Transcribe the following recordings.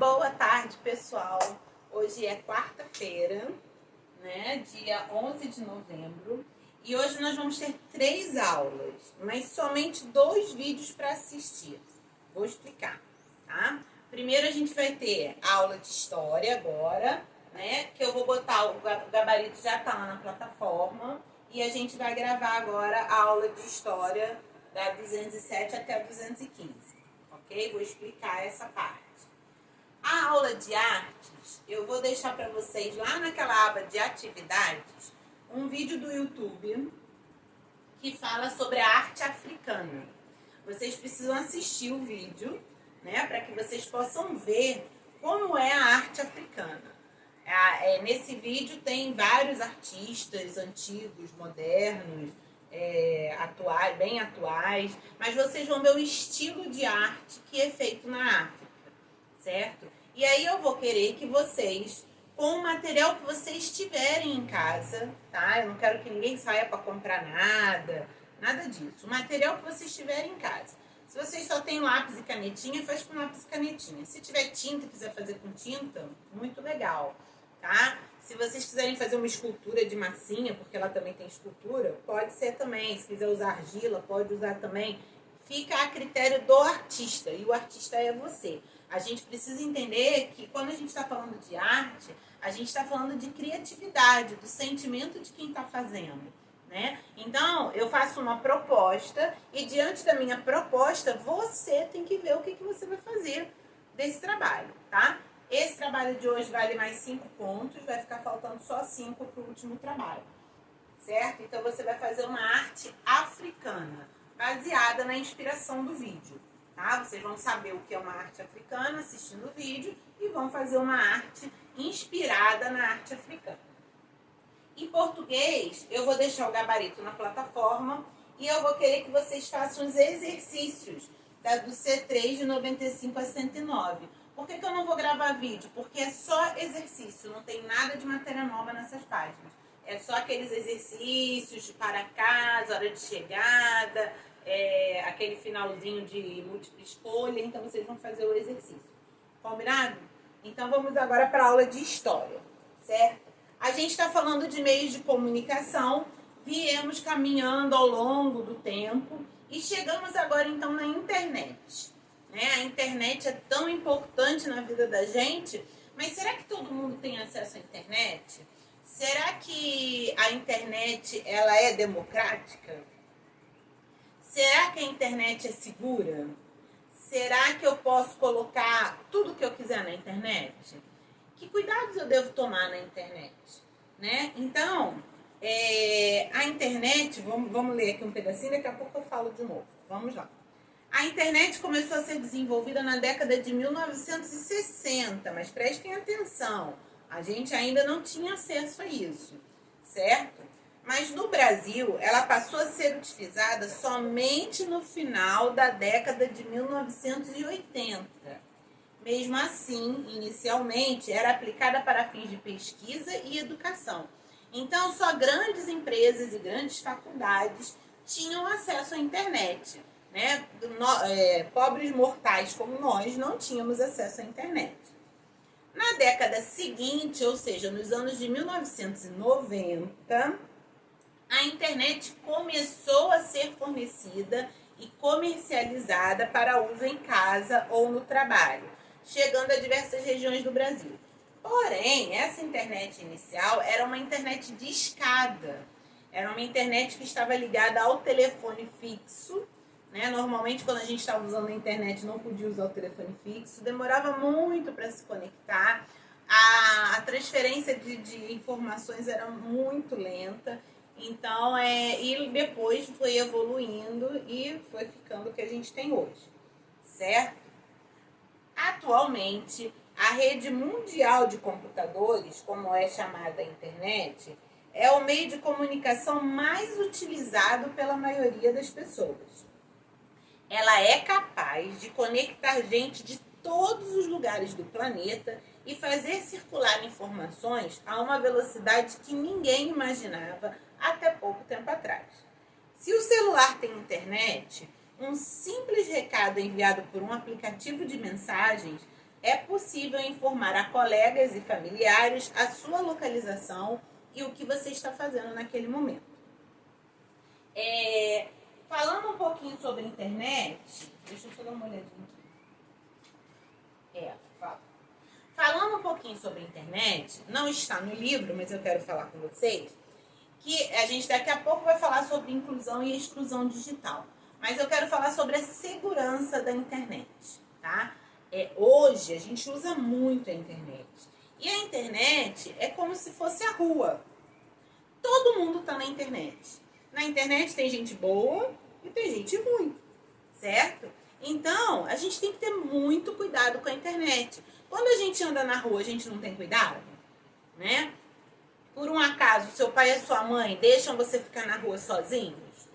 Boa tarde, pessoal. Hoje é quarta-feira, né? Dia 11 de novembro. E hoje nós vamos ter 3 aulas, mas somente 2 vídeos para assistir. Vou explicar, tá? Primeiro a gente vai ter aula de história agora, né? Que eu vou botar, o gabarito já tá lá na plataforma. E a gente vai gravar agora a aula de história da 207 até a 215, ok? Vou explicar essa parte. A aula de artes, eu vou deixar para vocês lá naquela aba de atividades, um vídeo do YouTube que fala sobre a arte africana. Vocês precisam assistir o vídeo, né, para que vocês possam ver como é a arte africana. Nesse vídeo tem vários artistas antigos, modernos, atuais, bem atuais, mas vocês vão ver o estilo de arte que é feito na África, certo? E aí eu vou querer que vocês, com o material que vocês tiverem em casa, tá? Eu não quero que ninguém saia para comprar nada disso. O material que vocês tiverem em casa. Se vocês só têm lápis e canetinha, faz com lápis e canetinha. Se tiver tinta e quiser fazer com tinta, muito legal, tá? Se vocês quiserem fazer uma escultura de massinha, porque ela também tem escultura, pode ser também. Se quiser usar argila, pode usar também. Fica a critério do artista, e o artista é você. A gente precisa entender que quando a gente está falando de arte, a gente está falando de criatividade, do sentimento de quem está fazendo, né? Então, eu faço uma proposta e diante da minha proposta, você tem que ver o que você vai fazer desse trabalho, tá? Esse trabalho de hoje vale mais 5 pontos, vai ficar faltando só 5 para o último trabalho, certo? Então, você vai fazer uma arte africana, baseada na inspiração do vídeo. Tá? Vocês vão saber o que é uma arte africana assistindo o vídeo e vão fazer uma arte inspirada na arte africana. Em português, eu vou deixar o gabarito na plataforma e eu vou querer que vocês façam os exercícios do C3 de 95 a 109. Por que eu não vou gravar vídeo? Porque é só exercício, não tem nada de matéria nova nessas páginas. É só aqueles exercícios de para casa, hora de chegada, aquele finalzinho de múltipla escolha, então vocês vão fazer o exercício. Combinado? Então vamos agora para a aula de história, certo? A gente está falando de meios de comunicação, viemos caminhando ao longo do tempo e chegamos agora então na internet. Né? A internet é tão importante na vida da gente, mas será que todo mundo tem acesso à internet? Será que a internet ela é democrática? Será que a internet é segura? Será que eu posso colocar tudo que eu quiser na internet? Que cuidados eu devo tomar na internet? Né? Então, a internet, vamos ler aqui um pedacinho, daqui a pouco eu falo de novo. Vamos lá. A internet começou a ser desenvolvida na década de 1960, mas prestem atenção, a gente ainda não tinha acesso a isso, certo? Mas no Brasil, ela passou a ser utilizada somente no final da década de 1980. Mesmo assim, inicialmente, era aplicada para fins de pesquisa e educação. Então, só grandes empresas e grandes faculdades tinham acesso à internet, né? Pobres mortais como nós não tínhamos acesso à internet. Na década seguinte, ou seja, nos anos de 1990, a internet começou a ser fornecida e comercializada para uso em casa ou no trabalho, chegando a diversas regiões do Brasil. Porém, essa internet inicial era uma internet de escada. Era uma internet que estava ligada ao telefone fixo, né? Normalmente, quando a gente estava usando a internet, não podia usar o telefone fixo, demorava muito para se conectar, a transferência de informações era muito lenta. Então, e depois foi evoluindo e foi ficando o que a gente tem hoje, certo? Atualmente, a rede mundial de computadores, como é chamada a internet, é o meio de comunicação mais utilizado pela maioria das pessoas. Ela é capaz de conectar gente de todos os lugares do planeta e fazer circular informações a uma velocidade que ninguém imaginava até pouco tempo atrás. Se o celular tem internet, um simples recado enviado por um aplicativo de mensagens é possível informar a colegas e familiares a sua localização e o que você está fazendo naquele momento. Falando um pouquinho sobre a internet, deixa eu só dar uma olhadinha aqui. Falando um pouquinho sobre a internet, não está no livro, mas eu quero falar com vocês, que a gente daqui a pouco vai falar sobre inclusão e exclusão digital. Mas eu quero falar sobre a segurança da internet, tá? Hoje a gente usa muito a internet. E a internet é como se fosse a rua. Todo mundo está na internet. Na internet tem gente boa e tem gente ruim, certo? Então, a gente tem que ter muito cuidado com a internet. Quando a gente anda na rua, a gente não tem cuidado, né? Por um acaso, seu pai e sua mãe deixam você ficar na rua sozinhos?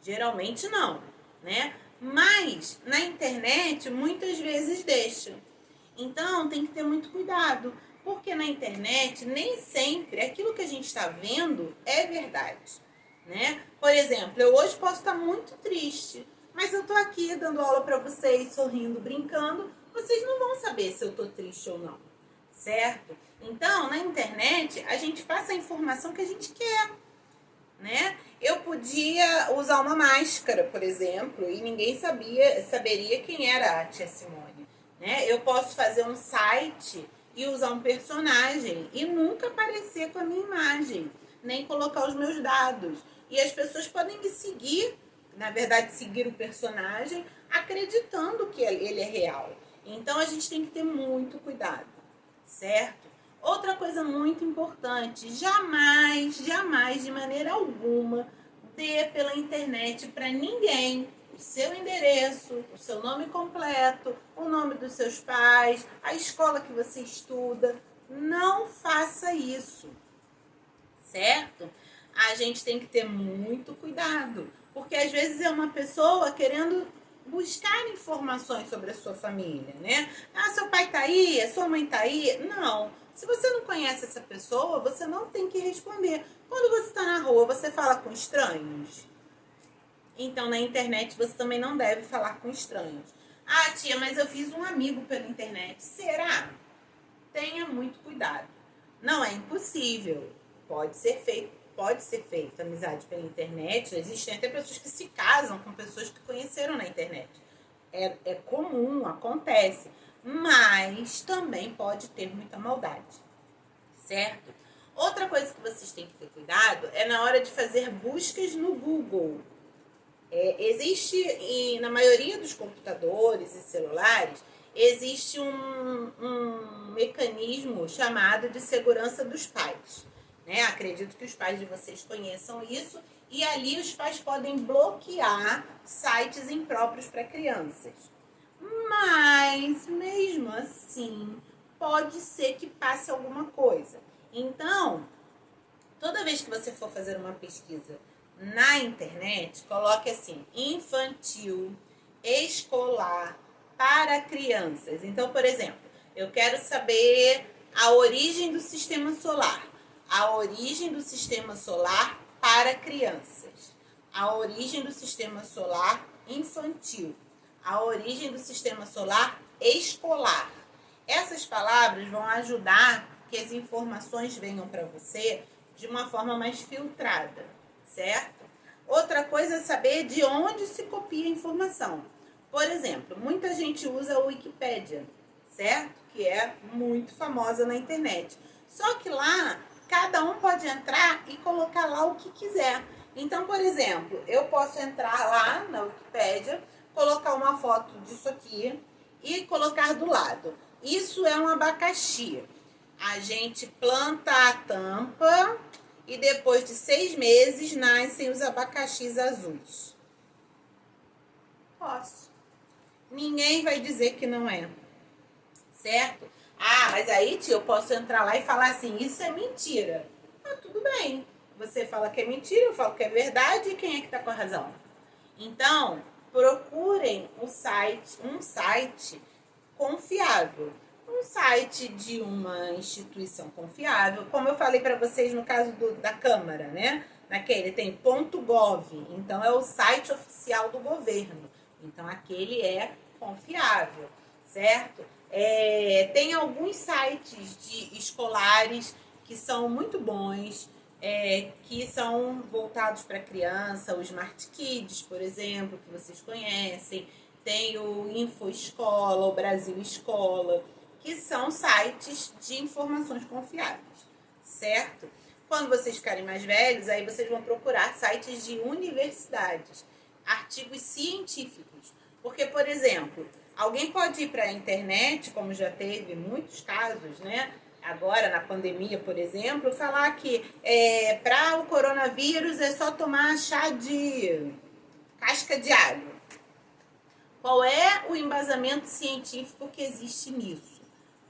Geralmente não, né? Mas na internet, muitas vezes deixam. Então, tem que ter muito cuidado. Porque na internet, nem sempre aquilo que a gente está vendo é verdade, né? Por exemplo, eu hoje posso estar muito triste, mas eu tô aqui dando aula para vocês, sorrindo, brincando. Vocês não vão saber se eu tô triste ou não, certo? Então, na internet, a gente passa a informação que a gente quer, né? Eu podia usar uma máscara, por exemplo, e ninguém saberia quem era a tia Simone, né? Eu posso fazer um site e usar um personagem e nunca aparecer com a minha imagem, nem colocar os meus dados. E as pessoas podem me seguir, na verdade, seguir o personagem, acreditando que ele é real. Então, a gente tem que ter muito cuidado, certo? Outra coisa muito importante, jamais, de maneira alguma, dê pela internet para ninguém o seu endereço, o seu nome completo, o nome dos seus pais, a escola que você estuda. Não faça isso, certo? A gente tem que ter muito cuidado, porque às vezes é uma pessoa querendo buscar informações sobre a sua família, né? Ah, seu pai tá aí, a sua mãe tá aí. Não. Se você não conhece essa pessoa, você não tem que responder. Quando você está na rua, você fala com estranhos? Então, na internet, você também não deve falar com estranhos. Ah, tia, mas eu fiz um amigo pela internet. Será? Tenha muito cuidado. Não é impossível. Pode ser feita amizade pela internet. Existem até pessoas que se casam com pessoas que conheceram na internet. É comum, acontece. Mas também pode ter muita maldade, certo? Outra coisa que vocês têm que ter cuidado é na hora de fazer buscas no Google. Existe, na maioria dos computadores e celulares, existe um mecanismo chamado de segurança dos pais, né? Acredito que os pais de vocês conheçam isso. E ali os pais podem bloquear sites impróprios para crianças. Mas, mesmo assim, pode ser que passe alguma coisa. Então, toda vez que você for fazer uma pesquisa na internet, coloque assim, infantil, escolar, para crianças. Então, por exemplo, eu quero saber a origem do sistema solar. A origem do sistema solar para crianças. A origem do sistema solar infantil. A origem do sistema solar escolar. Essas palavras vão ajudar que as informações venham para você de uma forma mais filtrada, certo? Outra coisa é saber de onde se copia a informação. Por exemplo, muita gente usa a Wikipédia, certo? Que é muito famosa na internet. Só que lá, cada um pode entrar e colocar lá o que quiser. Então, por exemplo, eu posso entrar lá na Wikipédia, colocar uma foto disso aqui e colocar do lado. Isso é um abacaxi. A gente planta a tampa e depois de 6 meses nascem os abacaxis azuis. Posso. Ninguém vai dizer que não é. Certo? Ah, mas aí, tio, eu posso entrar lá e falar assim, isso é mentira. Ah, tudo bem. Você fala que é mentira, eu falo que é verdade, e quem é que tá com a razão? Então, procurem um site confiável. Um site de uma instituição confiável, como eu falei para vocês no caso da Câmara, né? Naquele tem .gov, então é o site oficial do governo. Então, aquele é confiável, certo? Tem alguns sites escolares que são muito bons, que são voltados para criança, o Smart Kids, por exemplo, que vocês conhecem. Tem o Info Escola, o Brasil Escola, que são sites de informações confiáveis, certo? Quando vocês ficarem mais velhos, aí vocês vão procurar sites de universidades, artigos científicos. Porque, por exemplo, alguém pode ir para a internet, como já teve muitos casos, né? Agora, na pandemia, por exemplo, falar que para o coronavírus é só tomar chá de casca de alho. Qual é o embasamento científico que existe nisso?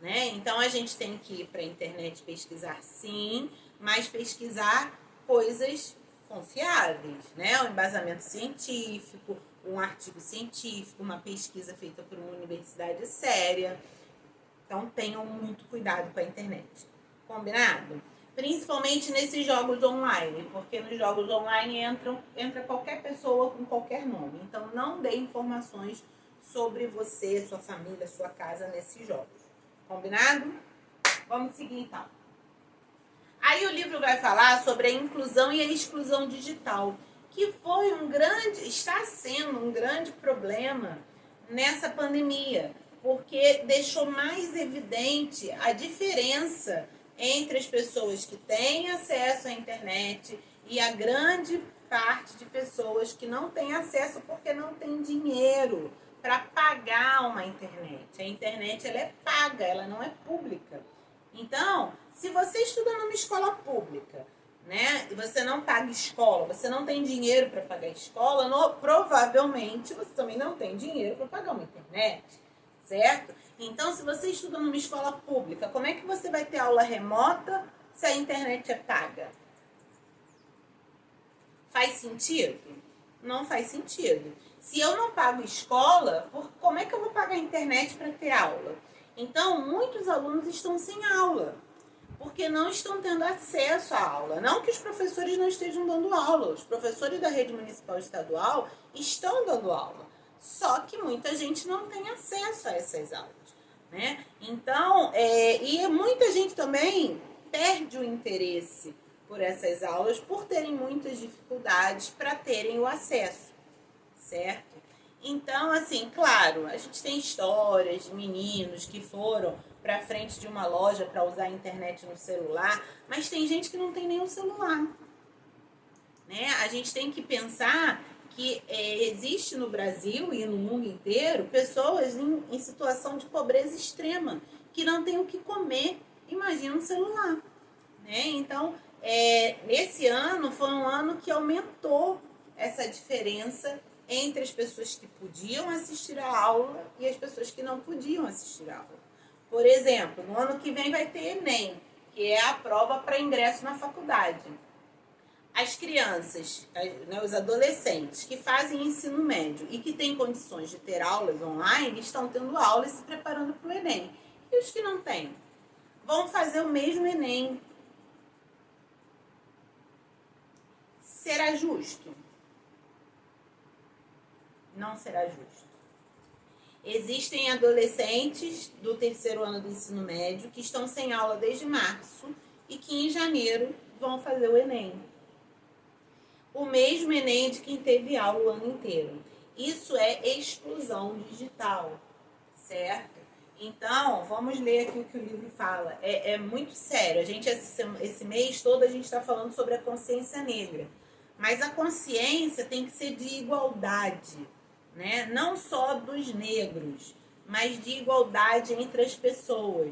Né? Então, a gente tem que ir para a internet pesquisar, sim, mas pesquisar coisas confiáveis, né? Um embasamento científico, um artigo científico, uma pesquisa feita por uma universidade séria. Então, tenham muito cuidado com a internet. Combinado? Principalmente nesses jogos online, porque nos jogos online entra qualquer pessoa com qualquer nome. Então, não dê informações sobre você, sua família, sua casa nesses jogos. Combinado? Vamos seguir, então. Aí o livro vai falar sobre a inclusão e a exclusão digital, que está sendo um grande problema nessa pandemia, porque deixou mais evidente a diferença entre as pessoas que têm acesso à internet e a grande parte de pessoas que não têm acesso porque não tem dinheiro para pagar uma internet. A internet ela é paga, ela não é pública. Então, se você estuda numa escola pública, né, e você não paga escola, você não tem dinheiro para pagar escola, provavelmente você também não tem dinheiro para pagar uma internet, certo? Então, se você estuda numa escola pública, como é que você vai ter aula remota se a internet é paga? Faz sentido? Não faz sentido. Se eu não pago escola, como é que eu vou pagar a internet para ter aula? Então, muitos alunos estão sem aula, porque não estão tendo acesso à aula. Não que os professores não estejam dando aula, os professores da rede municipal estadual estão dando aula, só que muita gente não tem acesso a essas aulas, né? Então, e muita gente também perde o interesse por essas aulas por terem muitas dificuldades para terem o acesso, certo? Então, assim, claro, a gente tem histórias de meninos que foram para frente de uma loja para usar a internet no celular, mas tem gente que não tem nem o celular, né? A gente tem que pensar que existe no Brasil e no mundo inteiro pessoas em situação de pobreza extrema, que não tem o que comer, imagina um celular, né? Então, nesse ano foi um ano que aumentou essa diferença entre as pessoas que podiam assistir a aula e as pessoas que não podiam assistir a aula. Por exemplo, no ano que vem vai ter Enem, que é a prova para ingresso na faculdade. As crianças, né, os adolescentes que fazem ensino médio e que têm condições de ter aulas online, estão tendo aula e se preparando para o Enem. E os que não têm? Vão fazer o mesmo Enem. Será justo? Não será justo. Existem adolescentes do terceiro ano do ensino médio que estão sem aula desde março e que em janeiro vão fazer o Enem. O mesmo Enem de quem teve aula o ano inteiro. Isso é exclusão digital, certo? Então, vamos ler aqui o que o livro fala. É muito sério. Esse mês todo a gente está falando sobre a consciência negra. Mas a consciência tem que ser de igualdade, né? Não só dos negros, mas de igualdade entre as pessoas.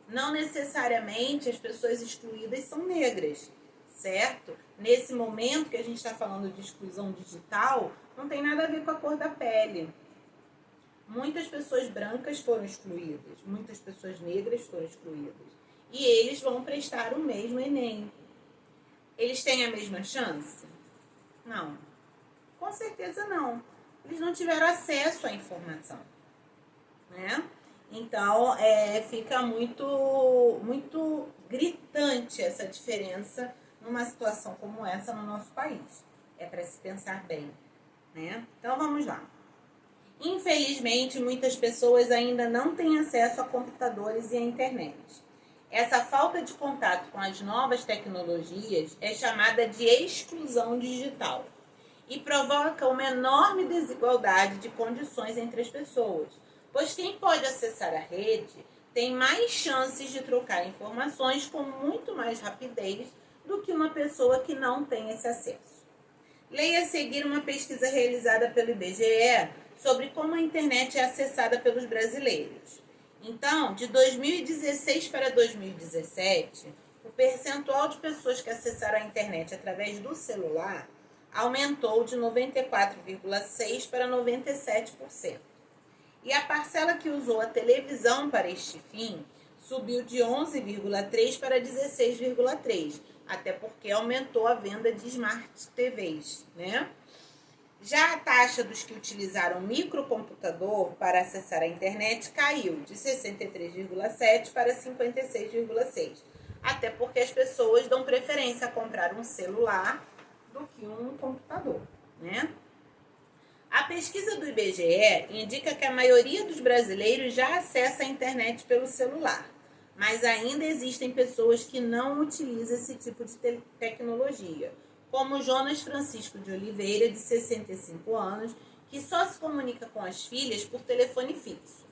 Não necessariamente as pessoas excluídas são negras, certo? Nesse momento que a gente está falando de exclusão digital, não tem nada a ver com a cor da pele. Muitas pessoas brancas foram excluídas, muitas pessoas negras foram excluídas. E eles vão prestar o mesmo Enem. Eles têm a mesma chance? Não. Com certeza não. Eles não tiveram acesso à informação, né? Então, fica muito gritante essa diferença numa situação como essa no nosso país. É para se pensar bem, né? Então, vamos lá. Infelizmente, muitas pessoas ainda não têm acesso a computadores e à internet. Essa falta de contato com as novas tecnologias é chamada de exclusão digital e provoca uma enorme desigualdade de condições entre as pessoas, pois quem pode acessar a rede tem mais chances de trocar informações com muito mais rapidez do que uma pessoa que não tem esse acesso. Leia a seguir uma pesquisa realizada pelo IBGE sobre como a internet é acessada pelos brasileiros. Então, de 2016 para 2017, o percentual de pessoas que acessaram a internet através do celular aumentou de 94,6% para 97%. E a parcela que usou a televisão para este fim subiu de 11,3% para 16,3%, até porque aumentou a venda de Smart TVs, né? Já a taxa dos que utilizaram microcomputador para acessar a internet caiu de 63,7% para 56,6%, até porque as pessoas dão preferência a comprar um celular do que um computador, né? A pesquisa do IBGE indica que a maioria dos brasileiros já acessa a internet pelo celular, mas ainda existem pessoas que não utilizam esse tipo de tecnologia, como Jonas Francisco de Oliveira, de 65 anos, que só se comunica com as filhas por telefone fixo.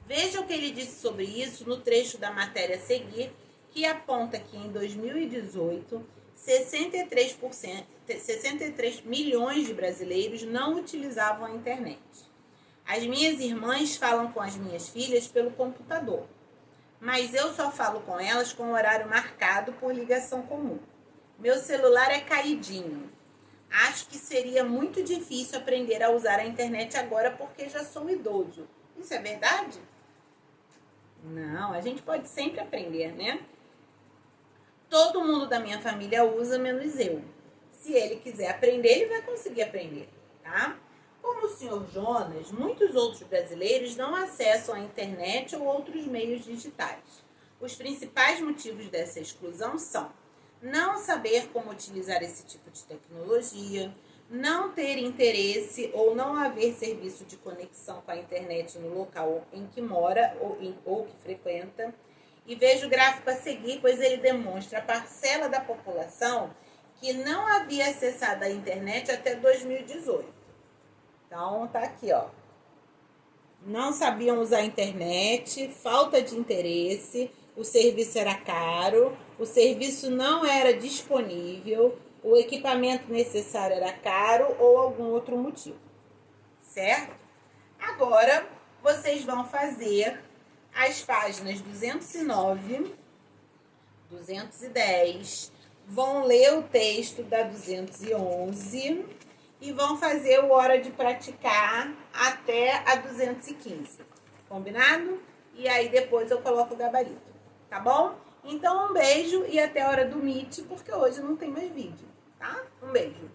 Veja o que ele disse sobre isso no trecho da matéria a seguir, que aponta que em 2018, 63 milhões de brasileiros não utilizavam a internet. As minhas irmãs falam com as minhas filhas pelo computador, mas eu só falo com elas com horário marcado por ligação comum. Meu celular é caidinho. Acho que seria muito difícil aprender a usar a internet agora porque já sou idoso. Isso é verdade? Não, a gente pode sempre aprender, né? Todo mundo da minha família usa, menos eu. Se ele quiser aprender, ele vai conseguir aprender, tá? Como o senhor Jonas, muitos outros brasileiros não acessam a internet ou outros meios digitais. Os principais motivos dessa exclusão são não saber como utilizar esse tipo de tecnologia, não ter interesse ou não haver serviço de conexão com a internet no local em que mora ou que frequenta. E veja o gráfico a seguir, pois ele demonstra a parcela da população que não havia acessado a internet até 2018. Então, tá aqui, ó. Não sabiam usar a internet, falta de interesse, o serviço era caro, o serviço não era disponível, o equipamento necessário era caro ou algum outro motivo, certo? Agora, vocês vão fazer as páginas 209, 210, vão ler o texto da 211 e vão fazer o Hora de Praticar até a 215, combinado? E aí depois eu coloco o gabarito, tá bom? Então um beijo e até a hora do Meet, porque hoje não tem mais vídeo, tá? Um beijo.